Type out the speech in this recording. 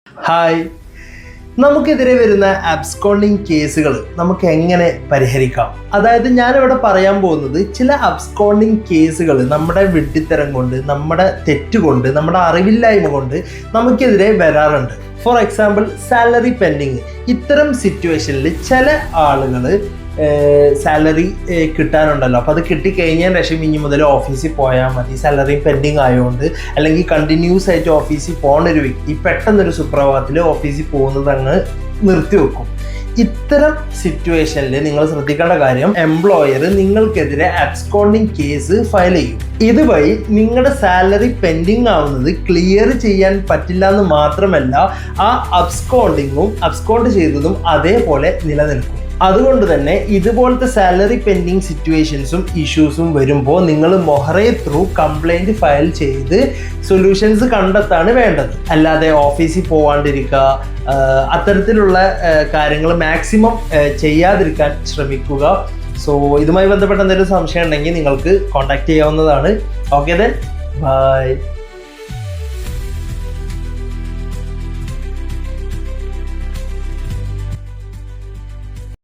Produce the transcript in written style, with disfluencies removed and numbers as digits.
Hi, നമുക്കെതിരെ വരുന്ന absconding കേസുകൾ നമുക്ക് എങ്ങനെ പരിഹരിക്കാം? അതായത് ഞാനിവിടെ പറയാൻ പോകുന്നത് ചില അബ്സ്കോണ്ടിങ് കേസുകൾ നമ്മുടെ വിഡ്ഢിത്തരം കൊണ്ട്, നമ്മുടെ തെറ്റുകൊണ്ട്, നമ്മുടെ അറിവില്ലായ്മ കൊണ്ട് നമുക്കെതിരെ വരാറുണ്ട്. For example salary pending. ഇത്തരം സിറ്റുവേഷനിൽ ചില ആളുകൾ സാലറി കിട്ടാനുണ്ടല്ലോ, അപ്പോൾ അത് കിട്ടിക്കഴിഞ്ഞതിന് ശേഷം ഇനി മുതൽ ഓഫീസിൽ പോയാൽ മതി, സാലറി പെൻഡിങ് ആയതുകൊണ്ട്, അല്ലെങ്കിൽ കണ്ടിന്യൂസ് ആയിട്ട് ഓഫീസിൽ പോകുന്ന ഒരു വ്യക്തി പെട്ടെന്നൊരു സുപ്രഭാതത്തിൽ ഓഫീസിൽ പോകുന്നത് അങ്ങ് നിർത്തിവെക്കും. ഇത്തരം സിറ്റുവേഷനിൽ നിങ്ങൾ ശ്രദ്ധിക്കേണ്ട കാര്യം, എംപ്ലോയർ നിങ്ങൾക്കെതിരെ അബ്സ്കോണ്ടിങ് കേസ് ഫയൽ ചെയ്യും. ഇതുവഴി നിങ്ങളുടെ സാലറി പെൻഡിങ് ആവുന്നത് ക്ലിയർ ചെയ്യാൻ പറ്റില്ല എന്ന് മാത്രമല്ല, ആ അബ്സ്കോണ്ട് ചെയ്തതും അതേപോലെ നിലനിൽക്കും. അതുകൊണ്ട് തന്നെ ഇതുപോലത്തെ സാലറി പെൻഡിങ് സിറ്റുവേഷൻസും ഇഷ്യൂസും വരുമ്പോൾ നിങ്ങൾ മൊഹറേ ത്രൂ കംപ്ലൈൻറ്റ് ഫയൽ ചെയ്ത് സൊല്യൂഷൻസ് കണ്ടെത്താണ് വേണ്ടത്. അല്ലാതെ ഓഫീസിൽ പോവാണ്ടിരിക്കുക, അത്തരത്തിലുള്ള കാര്യങ്ങൾ മാക്സിമം ചെയ്യാതിരിക്കാൻ ശ്രമിക്കുക. സോ ഇതുമായി ബന്ധപ്പെട്ട എന്തെങ്കിലും സംശയം ഉണ്ടെങ്കിൽ നിങ്ങൾക്ക് കോൺടാക്ട് ചെയ്യാവുന്നതാണ്. Okay then, by.